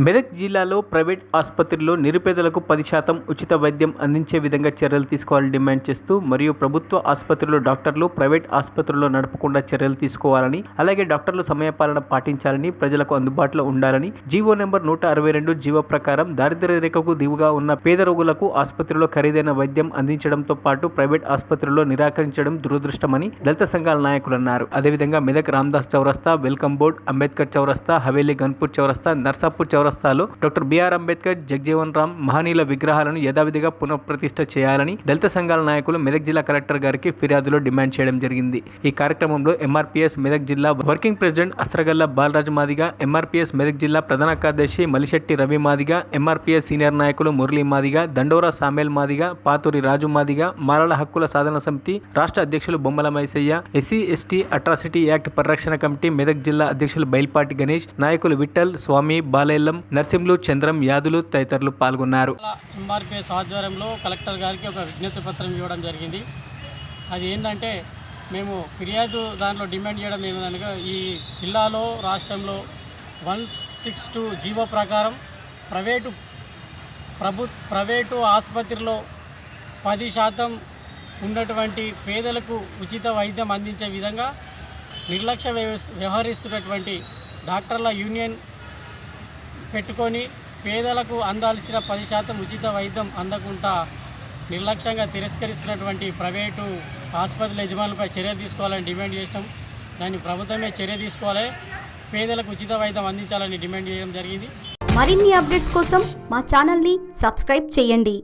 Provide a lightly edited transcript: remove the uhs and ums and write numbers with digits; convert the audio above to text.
మెదక్ జిల్లాలో ప్రైవేట్ ఆసుపత్రుల్లో నిరుపేదలకు 10% ఉచిత వైద్యం అందించే విధంగా చర్యలు తీసుకోవాలని డిమాండ్ చేస్తూ మరియు ప్రభుత్వ ఆసుపత్రుల్లో డాక్టర్లు ప్రైవేట్ ఆసుపత్రుల్లో నడపకుండా చర్యలు తీసుకోవాలని, అలాగే డాక్టర్లు సమయపాలన పాటించాలని, ప్రజలకు అందుబాటులో ఉండాలని జీవో నెంబర్ 162 జీవో ప్రకారం దారిద్ర్య రేఖకు దిగువగా ఉన్న పేద రోగులకు ఆసుపత్రిలో ఖరీదైన వైద్యం అందించడంతో పాటు ప్రైవేట్ ఆసుపత్రుల్లో నిరాకరించడం దురదృష్టమని దళిత సంఘాల నాయకులు అన్నారు. అదేవిధంగా మెదక్ రామదాస్ చౌరస్తా, వెల్కమ్ బోర్డ్, అంబేద్కర్ చౌరస్తా, హవేలీ గన్పూర్ చౌరస్తా, నర్సాపూర్ చౌరస్తాలో డాక్టర్ బిఆర్ అంబేద్కర్, జగ్జీవన్ రామ్ మహనీయుల విగ్రహాలను యథావిధిగా పునఃప్రతిష్ఠ చేయాలని దళిత సంఘాల నాయకులు మెదక్ జిల్లా కలెక్టర్ గారికి ఫిర్యాదులో డిమాండ్ చేయడం జరిగింది. ఈ కార్యక్రమంలో ఎంఆర్పీఎస్ మెదక్ జిల్లా working president Astragalla Balaraju Madiga, MRPS Medak జిల్లా ప్రధాన కార్యదర్శి మలిశెట్టి రవి మాదిగ, ఎంఆర్పీఎస్ సీనియర్ నాయకులు మురళీ మాదిగ, దండోరా సామేల్ మాదిగ, పాతూరి రాజు మాదిగ, మాలల హక్కుల సాధన సమితి రాష్ట్ర అధ్యక్షులు బొమ్మల Maisaiah, SC ST atrocity act పరిరక్షణ కమిటీ మెదక్ జిల్లా అధ్యక్షులు బైల్పాటి గణేష్, నాయకులు విఠల్, స్వామి, బాలేల్లం, నర్సింలు, చంద్రం, యాదులు తదితరులు పాల్గొన్నారు. ఎంఆర్పీఎస్ ఆధ్వర్యంలో కలెక్టర్ గారికి ఒక విజ్ఞప్తి పత్రం ఇవ్వడం జరిగింది. అది ఏంటంటే మేము ఫిర్యాదు దాంట్లో డిమాండ్ చేయడం ఏమిటనగా ఈ జిల్లాలో రాష్ట్రంలో 162 జీవో ప్రకారం ప్రైవేటు ఆసుపత్రిలో 10% ఉన్నటువంటి పేదలకు ఉచిత వైద్యం అందించే విధంగా నిర్లక్ష్య వ్యవహరిస్తున్నటువంటి డాక్టర్ల యూనియన్ పెట్టుకొని పేదలకు అందాల్సిన 10% ఉచిత వైద్యం అందకుండా నిర్లక్ష్యంగా తిరస్కరిస్తున్నటువంటి ప్రైవేటు ఆసుపత్రుల యజమానులపై చర్య తీసుకోవాలని డిమాండ్ చేసినాం. దాన్ని ప్రభుత్వమే చర్య తీసుకోవాలి, పేదలకు ఉచిత వైద్యం అందించాలని డిమాండ్ చేయడం జరిగింది. మరిన్ని అప్డేట్స్ కోసం మా ఛానల్ని సబ్స్క్రైబ్ చేయండి.